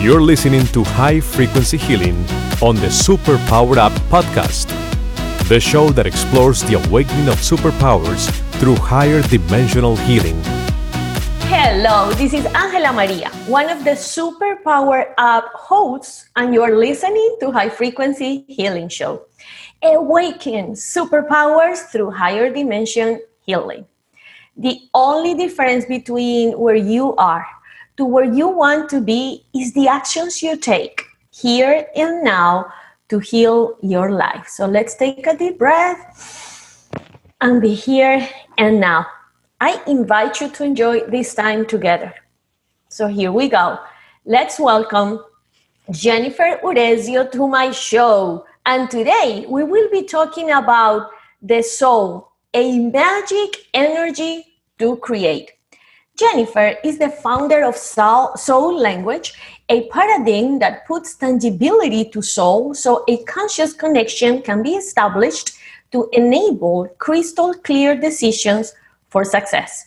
You're listening to High Frequency Healing on the Super Power Up podcast, the show that explores the awakening of superpowers through higher dimensional healing. Hello, this is AngelaMaría, one of the Super Power Up hosts, and you're listening to High Frequency Healing Show. Awaken superpowers through higher dimension healing. The only difference between where you are to where you want to be is the actions you take here and now to heal your life. So let's take a deep breath and be here and now. I invite you to enjoy this time together. So here we go. Let's welcome Jenifer Urezzio to my show. And today we will be talking about the soul, a magic energy to create. Jenifer is the founder of Soul Language, a paradigm that puts tangibility to soul so a conscious connection can be established to enable crystal clear decisions for success.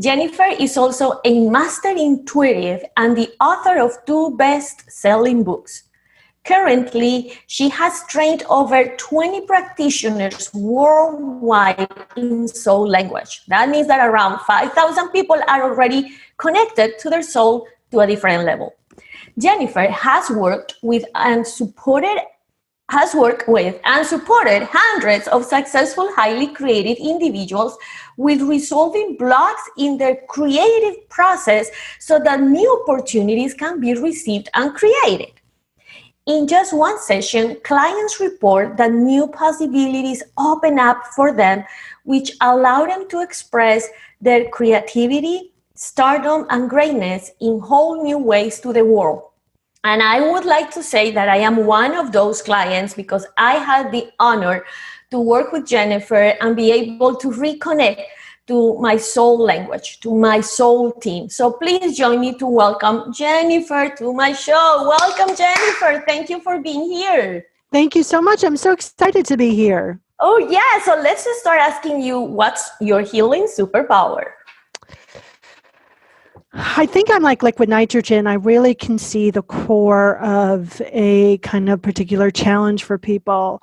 Jenifer is also a master intuitive and the author of 2 best-selling books. Currently, she has trained over 20 practitioners worldwide in soul language. That means that around 5,000 people are already connected to their soul to a different level. Jenifer has worked with and supported hundreds of successful, highly creative individuals with resolving blocks in their creative process so that new opportunities can be received and created. In just one session, clients report that new possibilities open up for them, which allow them to express their creativity, stardom, and greatness in whole new ways to the world. And I would like to say that I am one of those clients because I had the honor to work with Jenifer and be able to reconnect to my soul language, to my soul team. So please join me to welcome Jenifer to my show. Welcome, Jenifer. Thank you for being here. Thank you so much. I'm so excited to be here. Oh, yeah. So let's just start asking you, what's your healing superpower? I think I'm like liquid nitrogen. I really can see the core of a kind of particular challenge for people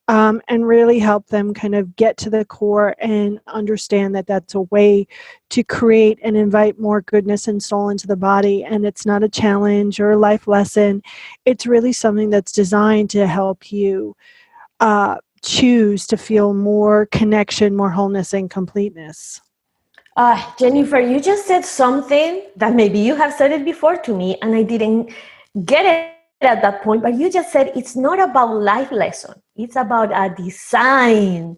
and really help them kind of get to the core and understand that that's a way to create and invite more goodness and soul into the body. And it's not a challenge or a life lesson. It's really something that's designed to help you choose to feel more connection, more wholeness, and completeness. Jenifer, you just said something that maybe you have said it before to me and I didn't get it at that point, but you just said it's not about life lesson. It's about a design.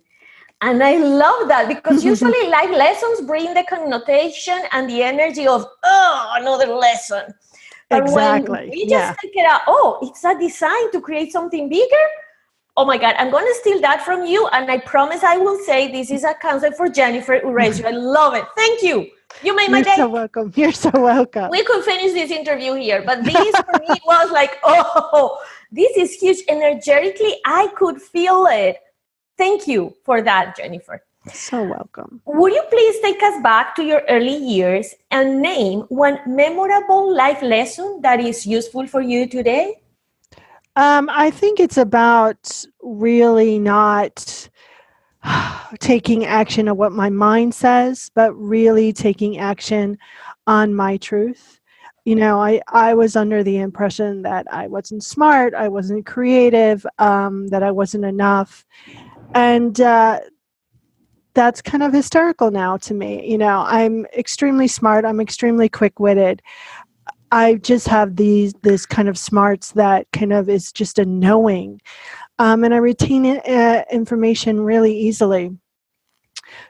And I love that because usually life lessons bring the connotation and the energy of, another lesson. But exactly. When we just take it out, it's a design to create something bigger. Oh my God, I'm going to steal that from you. And I promise I will say this is a concept for Jenifer Urezzio. I love it. Thank you. You made my day. You're so welcome. You're so welcome. We could finish this interview here, but this for me was like, this is huge. Energetically, I could feel it. Thank you for that, Jenifer. So welcome. Would you please take us back to your early years and name one memorable life lesson that is useful for you today? I think it's about really not taking action on what my mind says, but really taking action on my truth. You know, I was under the impression that I wasn't smart, I wasn't creative, that I wasn't enough. And that's kind of hysterical now to me. You know, I'm extremely smart, I'm extremely quick-witted. I just have this kind of smarts that kind of is just a knowing. And I retain information really easily.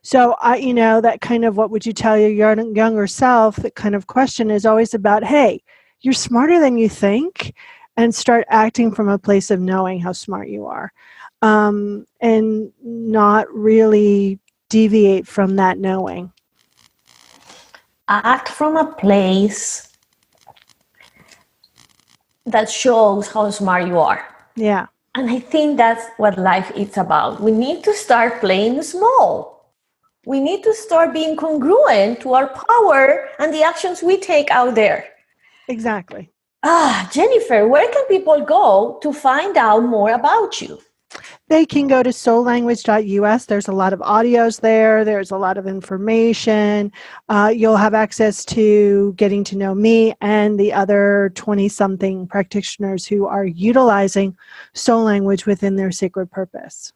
So that kind of what would you tell your younger self, that kind of question is always about, hey, you're smarter than you think, and start acting from a place of knowing how smart you are. And not really deviate from that knowing. Act from a place that shows how smart you are. Yeah. And I think that's what life is about. We need to start playing small. We need to start being congruent to our power and the actions we take out there. Exactly. Jenifer, where can people go to find out more about you? They can go to soullanguage.us. There's a lot of audios there. There's a lot of information. You'll have access to getting to know me and the other 20-something practitioners who are utilizing soul language within their sacred purpose.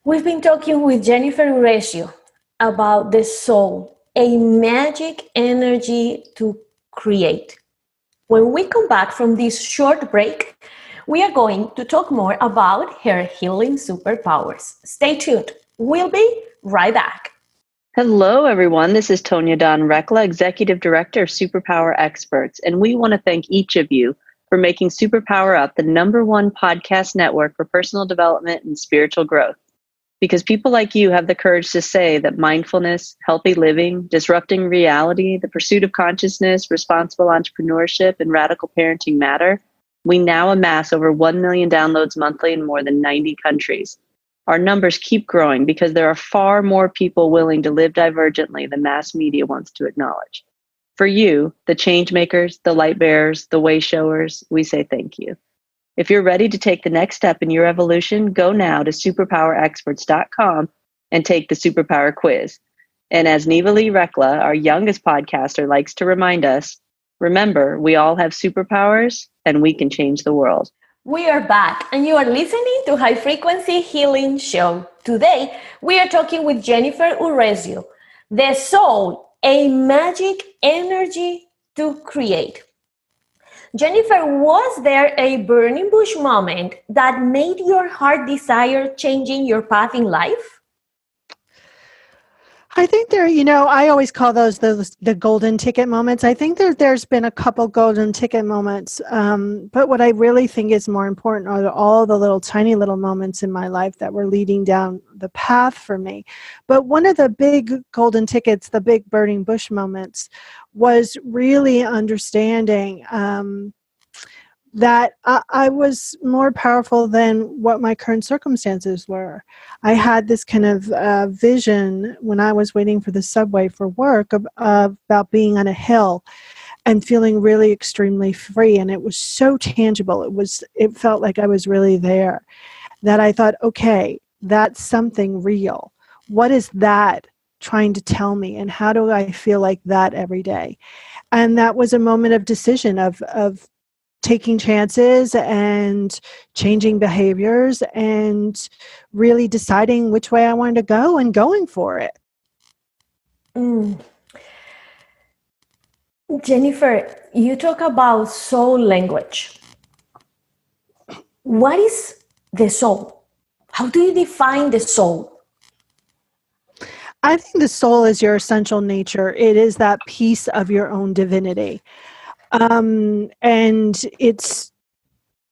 We've been talking with Jenifer Urezzio about the soul, a magic energy to create. When we come back from this short break, we are going to talk more about her healing superpowers. Stay tuned. We'll be right back. Hello, everyone. This is Tonya Don Rekla, Executive Director of Superpower Experts, and we want to thank each of you for making Superpower Up the #1 podcast network for personal development and spiritual growth. Because people like you have the courage to say that mindfulness, healthy living, disrupting reality, the pursuit of consciousness, responsible entrepreneurship, and radical parenting matter, we now amass over 1 million downloads monthly in more than 90 countries. Our numbers keep growing because there are far more people willing to live divergently than mass media wants to acknowledge. For you, the change makers, the light bearers, the way showers, we say thank you. If you're ready to take the next step in your evolution, go now to superpowerexperts.com and take the Superpower Quiz. And as Neva Lee Rekla, our youngest podcaster, likes to remind us, remember, we all have superpowers and we can change the world. We are back and you are listening to High Frequency Healing Show. Today, we are talking with Jenifer Urezzio, the soul, a magic energy to create. Jenifer, was there a burning bush moment that made your heart desire changing your path in life? I think I always call those the golden ticket moments. I think there's been a couple golden ticket moments. But what I really think is more important are all the little tiny little moments in my life that were leading down the path for me. But one of the big golden tickets, the big burning bush moments, was really understanding that I was more powerful than what my current circumstances were. I had this kind of vision when I was waiting for the subway for work about being on a hill and feeling really extremely free. And it was so tangible. It felt like I was really there, that I thought, okay, that's something real. What is that trying to tell me? And how do I feel like that every day? And that was a moment of decision of taking chances and changing behaviors and really deciding which way I wanted to go and going for it. Jenifer, you talk about soul language. What is the soul? How do you define the soul? I think the soul is your essential nature. It is that piece of your own divinity. And it's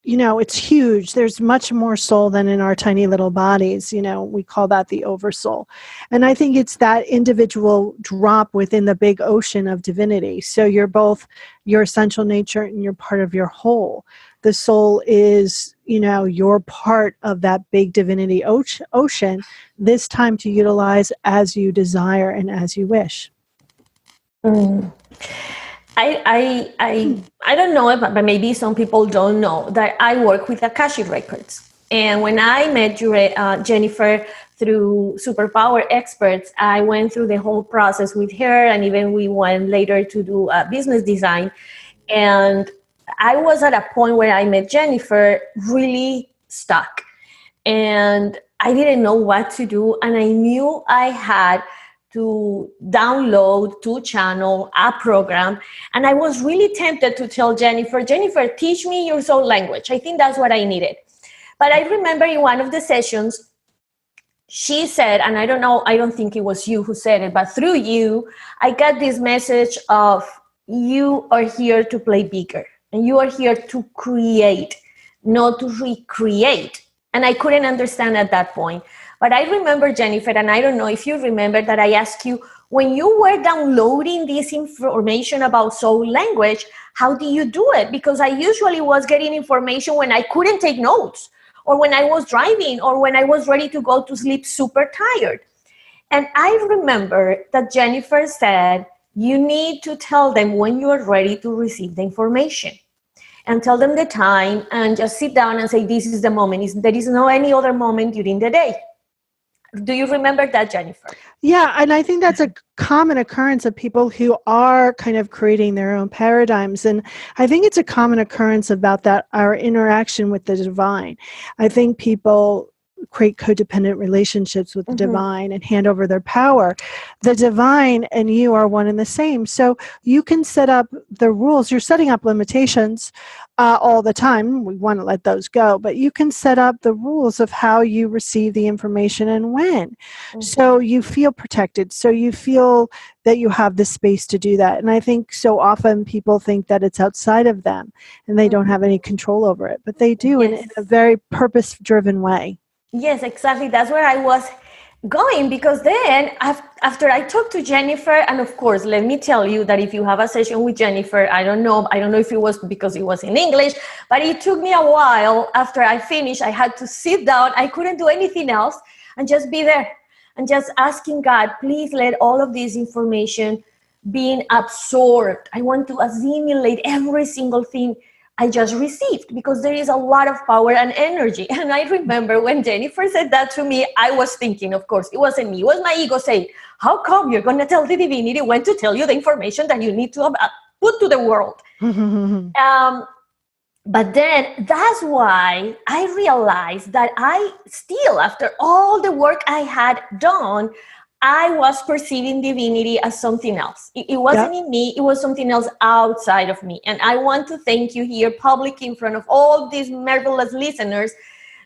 huge. There's much more soul than in our tiny little bodies. We call that the oversoul. And I think it's that individual drop within the big ocean of divinity. So you're both your essential nature and you're part of your whole. The soul is, you're part of that big divinity ocean, this time to utilize as you desire and as you wish. I don't know, but maybe some people don't know that I work with Akashic Records. And when I met Jenifer through Superpower Experts, I went through the whole process with her, and even we went later to do business design. And I was at a point where I met Jenifer really stuck. And I didn't know what to do. And I knew I had to download, to channel a program. And I was really tempted to tell Jenifer, teach me your soul language. I think that's what I needed. But I remember in one of the sessions, she said, and I don't think it was you who said it, but through you, I got this message of you are here to play bigger and you are here to create, not to recreate. And I couldn't understand at that point. But I remember, Jenifer, and I don't know if you remember that I asked you, when you were downloading this information about soul language, how do you do it? Because I usually was getting information when I couldn't take notes, or when I was driving, or when I was ready to go to sleep super tired. And I remember that Jenifer said, you need to tell them when you are ready to receive the information, and tell them the time, and just sit down and say, this is the moment. There is no any other moment during the day. Do you remember that, Jenifer? Yeah, and I think that's a common occurrence of people who are kind of creating their own paradigms. And I think it's a common occurrence about that, our interaction with the divine. I think people create codependent relationships with the divine and hand over their power. The divine and you are one and the same. So you can set up the rules. You're setting up limitations all the time. We want to let those go. But you can set up the rules of how you receive the information and when. So you feel protected. So you feel that you have the space to do that. And I think so often people think that it's outside of them and they don't have any control over it. But they do in a very purpose-driven way. Yes, exactly. That's where I was going, because then after I talked to Jenifer, and of course, let me tell you that if you have a session with Jenifer, I don't know if it was because it was in English, but it took me a while. After I finished, I had to sit down. I couldn't do anything else and just be there and just asking God, please let all of this information being absorbed. I want to assimilate every single thing I just received, because there is a lot of power and energy. And I remember when Jenifer said that to me, I was thinking, of course, it wasn't me. It was my ego saying, how come you're going to tell the divinity when to tell you the information that you need to put to the world? But then that's why I realized that I still, after all the work I had done, I was perceiving divinity as something else. It wasn't in me. It was something else outside of me. And I want to thank you here publicly in front of all these marvelous listeners,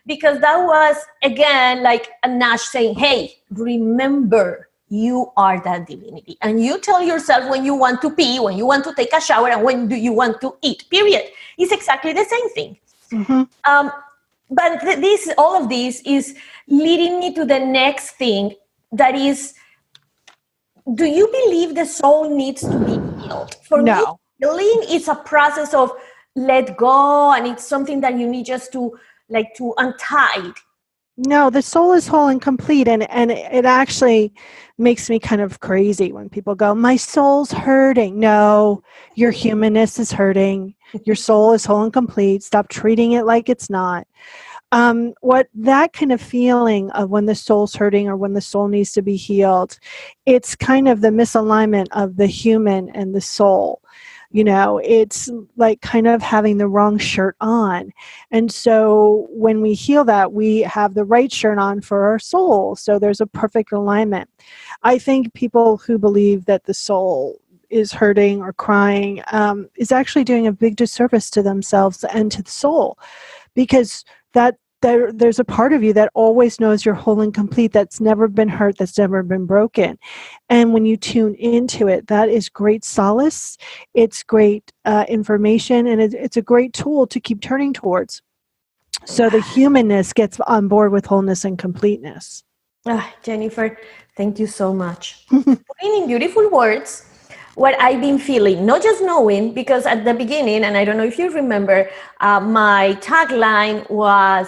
because that was, again, like a nudge saying, hey, remember, you are that divinity. And you tell yourself when you want to pee, when you want to take a shower, and when do you want to eat, period. It's exactly the same thing. But all of this is leading me to the next thing. That is, do you believe the soul needs to be healed? For me, healing is a process of let go, and it's something that you need just to untie. No, the soul is whole and complete, and it actually makes me kind of crazy when people go, my soul's hurting. No, your humanness is hurting. Your soul is whole and complete. Stop treating it like it's not. What that kind of feeling of when the soul's hurting or when the soul needs to be healed, it's kind of the misalignment of the human and the soul. You know, it's like kind of having the wrong shirt on. And so when we heal that, we have the right shirt on for our soul. So there's a perfect alignment. I think people who believe that the soul is hurting or crying is actually doing a big disservice to themselves and to the soul, because there's a part of you that always knows you're whole and complete, that's never been hurt, that's never been broken. And when you tune into it, that is great solace. It's great information, and it's a great tool to keep turning towards. So the humanness gets on board with wholeness and completeness. Jenifer, thank you so much. Putting in beautiful words what I've been feeling, not just knowing, because at the beginning, and I don't know if you remember, my tagline was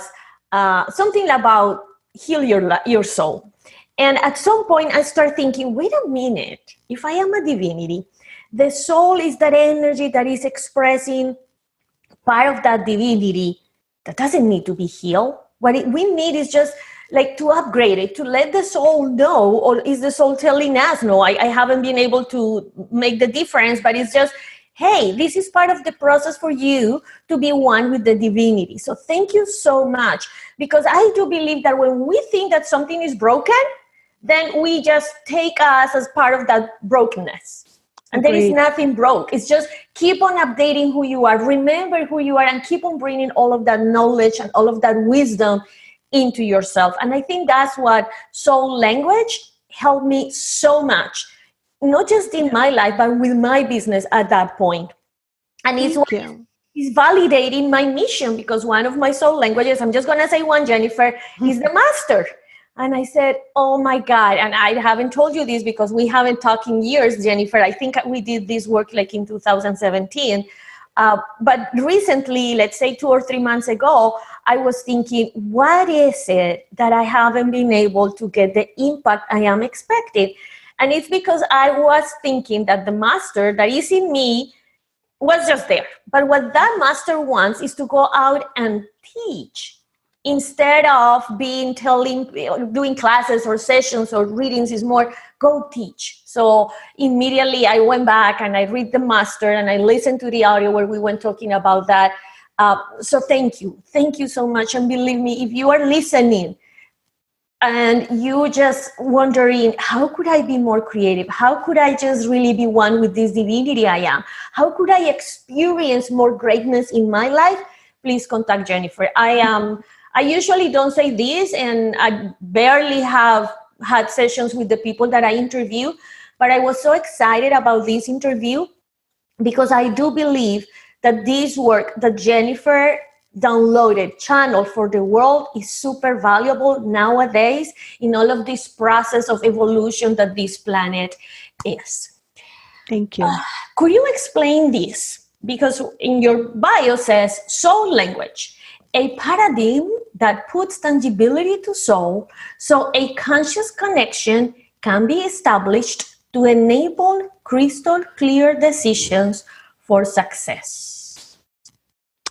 something about heal your soul. And at some point I start thinking, wait a minute, if I am a divinity, the soul is that energy that is expressing part of that divinity that doesn't need to be healed. What we need is just like to upgrade it, to let the soul know, or is the soul telling us, no, I haven't been able to make the difference, but it's just, hey, this is part of the process for you to be one with the divinity. So thank you so much, because I do believe that when we think that something is broken, then we just take us as part of that brokenness. And there is nothing broke. It's just keep on updating who you are, remember who you are, and keep on bringing all of that knowledge and all of that wisdom into yourself. And I think that's what soul language helped me so much, not just in my life, but with my business at that point. And it's validating my mission, because one of my soul languages, I'm just going to say one, Jenifer, is the master. And I said, oh my God. And I haven't told you this because we haven't talked in years, Jenifer. I think we did this work like in 2017. But recently, let's say 2 or 3 months ago, I was thinking, what is it that I haven't been able to get the impact I am expecting? And it's because I was thinking that the master that is in me was just there. But what that master wants is to go out and teach instead of doing classes or sessions or readings. Is more go teach. So immediately I went back and I read the master and I listened to the audio where we went talking about that. So thank you so much. And believe me, if you are listening and you just wondering, how could I be more creative? How could I just really be one with this divinity I am? How could I experience more greatness in my life? Please contact Jenifer. I usually don't say this, and I barely have had sessions with the people that I interview, but I was so excited about this interview because I do believe that this work that Jenifer downloaded channel for the world is super valuable nowadays in all of this process of evolution that this planet is. Thank you. Could you explain this? Because in your bio says soul language, a paradigm that puts tangibility to soul, so a conscious connection can be established to enable crystal clear decisions for success.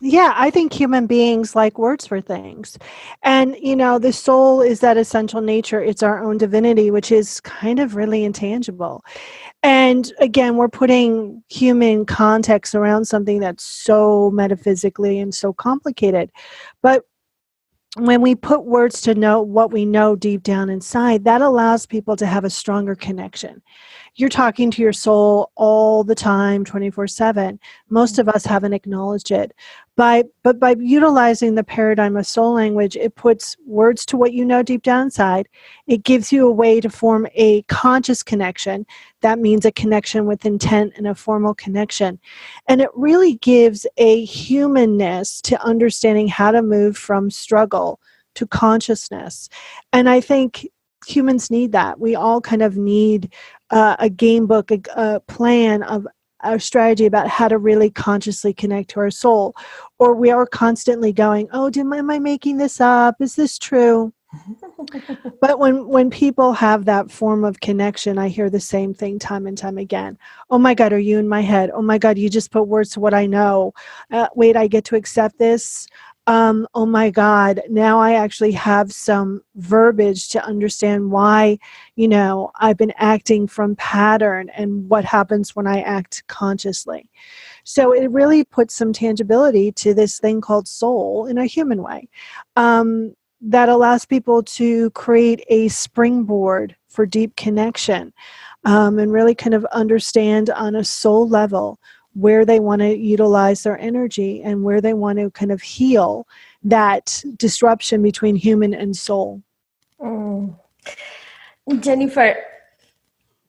Yeah, I think human beings like words for things. And, the soul is that essential nature. It's our own divinity, which is kind of really intangible. And again, we're putting human context around something that's so metaphysically and so complicated. But when we put words to know what we know deep down inside, that allows people to have a stronger connection. You're talking to your soul all the time, 24/7. Most of us haven't acknowledged it. But by utilizing the paradigm of soul language, it puts words to what you know deep down inside. It gives you a way to form a conscious connection. That means a connection with intent and a formal connection. And it really gives a humanness to understanding how to move from struggle to consciousness. And I think humans need that. We all kind of need a game book, a plan of our strategy about how to really consciously connect to our soul. Or we are constantly going, am I making this up? Is this true? But when people have that form of connection, I hear the same thing time and time again. Oh my God, are you in my head? Oh my God, you just put words to what I know. Wait, I get to accept this? Oh my God, now I actually have some verbiage to understand why, I've been acting from pattern and what happens when I act consciously. So it really puts some tangibility to this thing called soul in a human way. That allows people to create a springboard for deep connection and really kind of understand on a soul level where they want to utilize their energy and where they want to kind of heal that disruption between human and soul. Jenifer,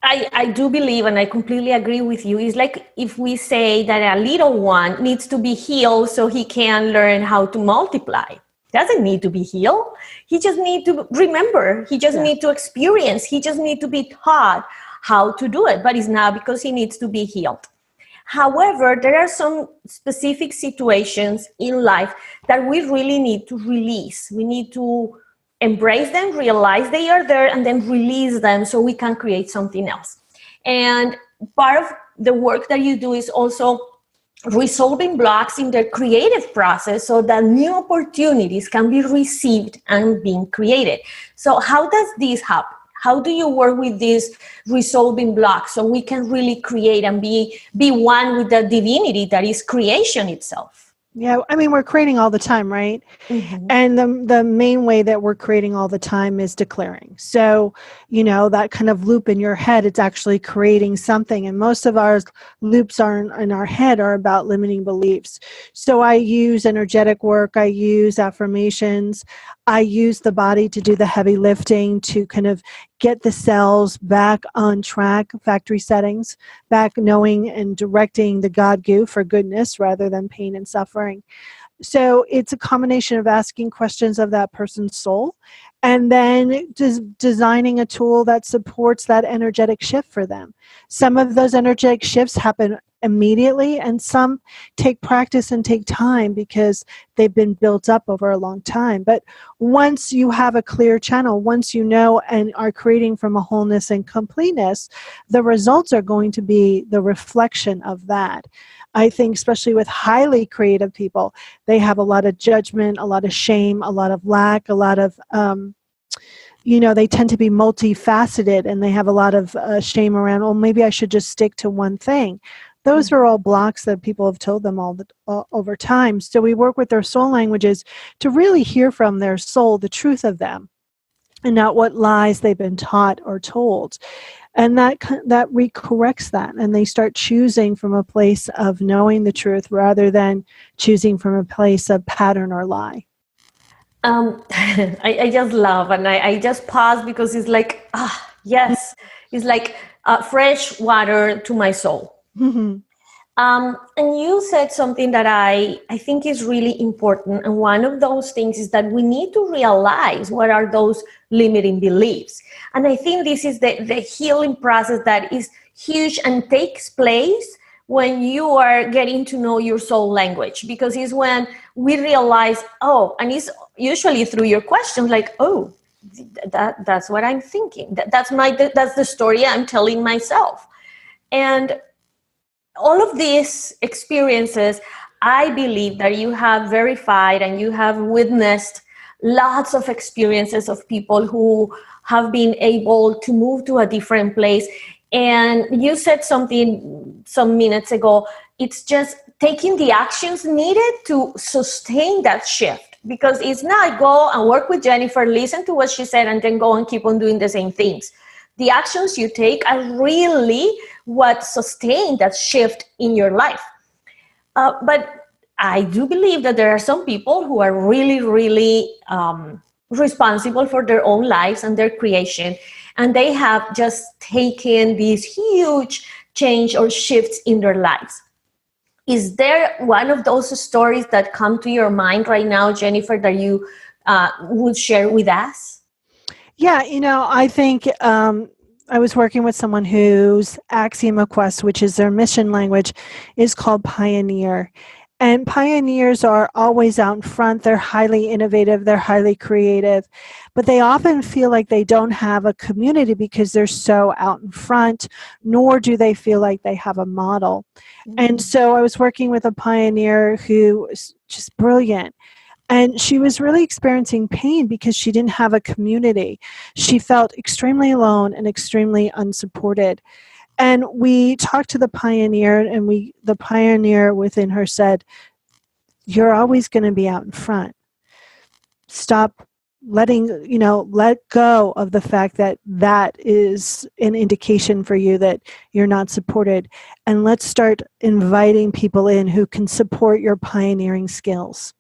I do believe, and I completely agree with you, it's like if we say that a little one needs to be healed so he can learn how to multiply. Doesn't need to be healed. He just needs to remember. He just needs to experience. He just needs to be taught how to do it. But it's not because he needs to be healed. However, there are some specific situations in life that we really need to release. We need to embrace them, realize they are there, and then release them so we can create something else. And part of the work that you do is also resolving blocks in the creative process so that new opportunities can be received and being created. So how does this happen? How do you work with these resolving blocks so we can really create and be one with the divinity that is creation itself? Yeah, I mean, we're creating all the time, right? Mm-hmm. And the main way that we're creating all the time is declaring. So, that kind of loop in your head, it's actually creating something. And most of our loops in our head are about limiting beliefs. So I use energetic work. I use affirmations. I use the body to do the heavy lifting to kind of get the cells back on track, factory settings, back knowing and directing the God goo for goodness rather than pain and suffering. So it's a combination of asking questions of that person's soul and then designing a tool that supports that energetic shift for them. Some of those energetic shifts happen immediately, and some take practice and take time because they've been built up over a long time. But once you have a clear channel, once you know and are creating from a wholeness and completeness, the results are going to be the reflection of that. I think especially with highly creative people, they have a lot of judgment, a lot of shame, a lot of lack, a lot of, they tend to be multifaceted, and they have a lot of shame around, oh, maybe I should just stick to one thing. Those are all blocks that people have told them over time. So we work with their soul languages to really hear from their soul the truth of them and not what lies they've been taught or told. And that recorrects that, and they start choosing from a place of knowing the truth rather than choosing from a place of pattern or lie. I just love, and I just pause because it's like, yes, it's like fresh water to my soul. Mm-hmm. And you said something that I think is really important. And one of those things is that we need to realize what are those limiting beliefs. And I think this is the healing process that is huge and takes place when you are getting to know your soul language, because it's when we realize, and it's usually through your questions, like, that's what I'm thinking. That's the story I'm telling myself. And all of these experiences, I believe that you have verified and you have witnessed lots of experiences of people who have been able to move to a different place. And you said something some minutes ago, it's just taking the actions needed to sustain that shift. Because it's not go and work with Jenifer, listen to what she said, and then go and keep on doing the same things. The actions you take are really what sustain that shift in your life. But I do believe that there are some people who are really, really responsible for their own lives and their creation, and they have just taken these huge change or shifts in their lives. Is there one of those stories that come to your mind right now, Jenifer, that you would share with us? Yeah, I think I was working with someone whose axiom of quest, which is their mission language, is called Pioneer. And pioneers are always out in front. They're highly innovative. They're highly creative. But they often feel like they don't have a community because they're so out in front, nor do they feel like they have a model. Mm-hmm. And so I was working with a pioneer who was just brilliant. And she was really experiencing pain because she didn't have a community. She felt extremely alone and extremely unsupported. And we talked to the pioneer, and the pioneer within her said, you're always going to be out in front. Stop let go of the fact that is an indication for you that you're not supported. And let's start inviting people in who can support your pioneering skills,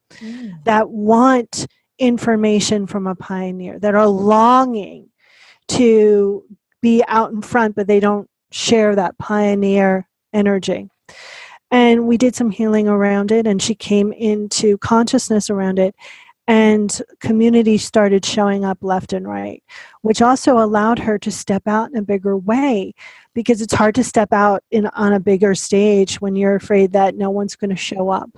that want information from a pioneer, that are longing to be out in front, but they don't share that pioneer energy. And we did some healing around it, and she came into consciousness around it, and community started showing up left and right, which also allowed her to step out in a bigger way, because it's hard to step out on a bigger stage when you're afraid that no one's going to show up.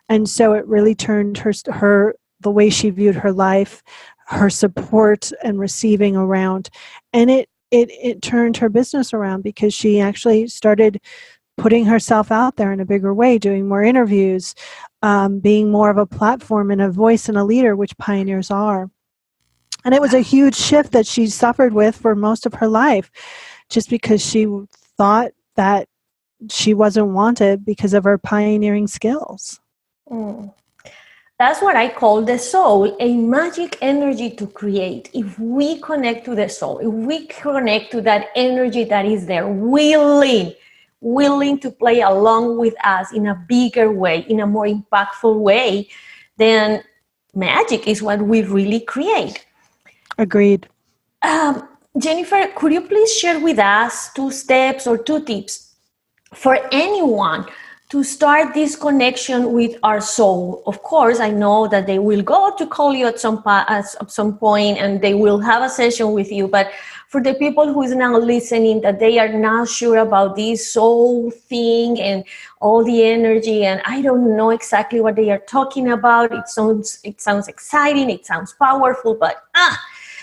And so it really turned her the way she viewed her life, her support and receiving around, and it turned her business around, because she actually started putting herself out there in a bigger way, doing more interviews, being more of a platform and a voice and a leader, which pioneers are. And it was a huge shift that she suffered with for most of her life, just because she thought that she wasn't wanted because of her pioneering skills. That's what I call the soul, a magic energy to create. If we connect to the soul, if we connect to that energy that is there, willing to play along with us in a bigger way, in a more impactful way, then magic is what we really create. Agreed. Jenifer, could you please share with us 2 steps or 2 tips for anyone to start this connection with our soul? Of course, I know that they will go to call you at some point, and they will have a session with you. But for the people who is now listening, that they are not sure about this soul thing and all the energy, and I don't know exactly what they are talking about. It sounds exciting, it sounds powerful, but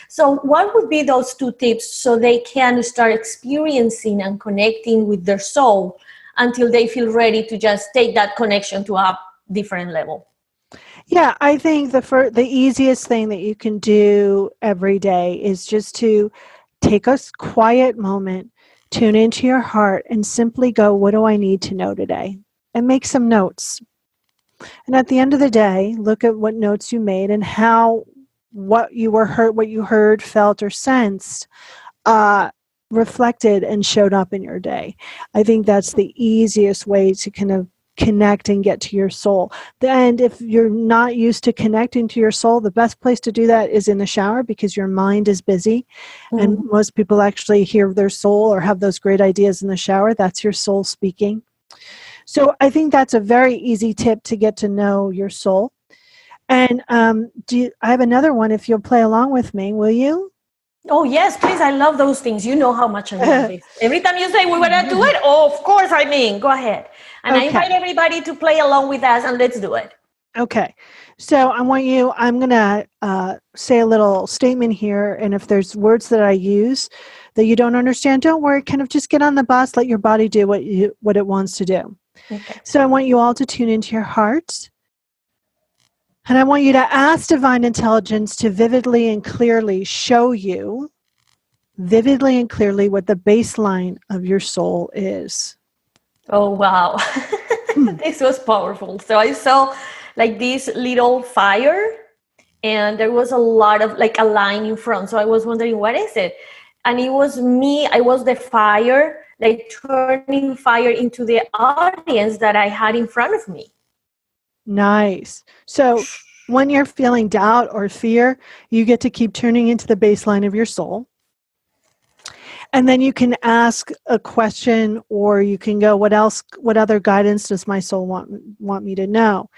so what would be those 2 tips so they can start experiencing and connecting with their soul until they feel ready to just take that connection to a different level? Yeah, I think the easiest thing that you can do every day is just to take a quiet moment, tune into your heart, and simply go, what do I need to know today? And make some notes. And at the end of the day, look at what notes you made and how what you heard, felt, or sensed reflected and showed up in your day. I think that's the easiest way to kind of connect and get to your soul. And if you're not used to connecting to your soul, the best place to do that is in the shower, because your mind is busy. And most people actually hear their soul or have those great ideas in the shower. That's your soul speaking. So I think that's a very easy tip to get to know your soul. And I have another one if you'll play along with me, will you? Oh, yes, please. I love those things. You know how much I love it. Every time you say we're going to do it, of course, go ahead. And I invite everybody to play along with us, and let's do it. Okay. So I'm going to say a little statement here. And if there's words that I use that you don't understand, don't worry. Kind of just get on the bus. Let your body do what it wants to do. Okay. So I want you all to tune into your heart. And I want you to ask Divine Intelligence to vividly and clearly show you, what the baseline of your soul is. Oh, wow. This was powerful. So I saw like this little fire, and there was a lot of like a line in front. So I was wondering, what is it? And it was me. I was the fire, like turning fire into the audience that I had in front of me. Nice. So when you're feeling doubt or fear, you get to keep tuning into the baseline of your soul. And then you can ask a question, or you can go, what other guidance does my soul want me to know?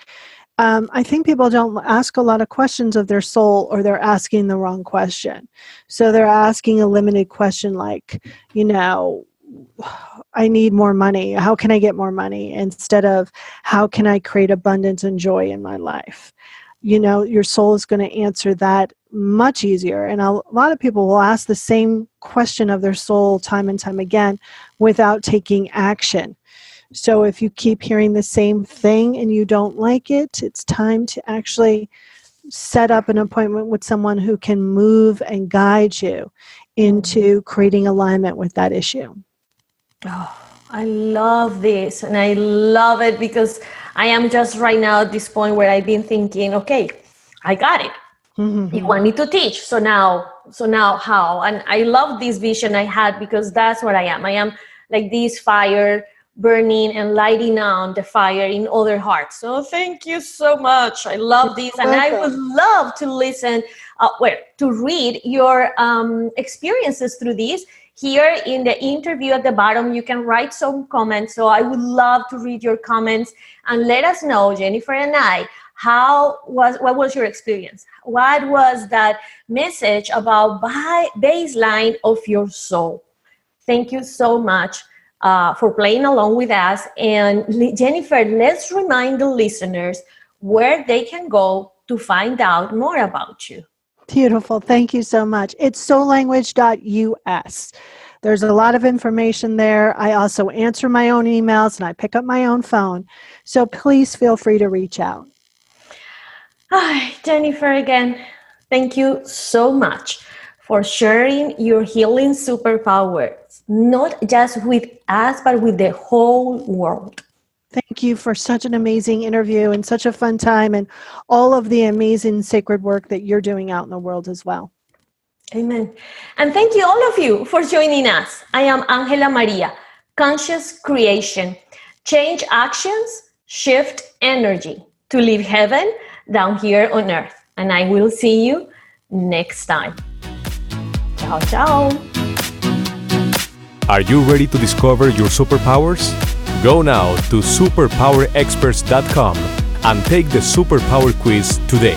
I think people don't ask a lot of questions of their soul, or they're asking the wrong question. So they're asking a limited question like, I need more money. How can I get more money? Instead of how can I create abundance and joy in my life? Your soul is going to answer that much easier. And a lot of people will ask the same question of their soul time and time again without taking action. So if you keep hearing the same thing and you don't like it, it's time to actually set up an appointment with someone who can move and guide you into creating alignment with that issue. Oh, I love this. And I love it because I am just right now at this point where I've been thinking, okay, I got it. Mm-hmm. You want me to teach. So now how? And I love this vision I had, because that's what I am. I am like this fire burning and lighting on the fire in other hearts. So thank you so much. I love this. And I would love to listen, to read your experiences through this. Here in the interview at the bottom, you can write some comments. So I would love to read your comments and let us know, Jenifer and I, what was your experience? What was that message about baseline of your soul? Thank you so much for playing along with us. And Jenifer, let's remind the listeners where they can go to find out more about you. Beautiful. Thank you so much. It's soullanguage.us. There's a lot of information there. I also answer my own emails and I pick up my own phone. So please feel free to reach out. Hi, Jenifer, again, thank you so much for sharing your healing superpowers, not just with us, but with the whole world. Thank you for such an amazing interview and such a fun time, and all of the amazing sacred work that you're doing out in the world as well. Amen. And thank you all of you for joining us. I am AngelaMaría, Conscious Creation. Change actions, shift energy to live heaven down here on earth. And I will see you next time. Ciao, ciao. Are you ready to discover your superpowers? Go now to superpowerexperts.com and take the Superpower Quiz today.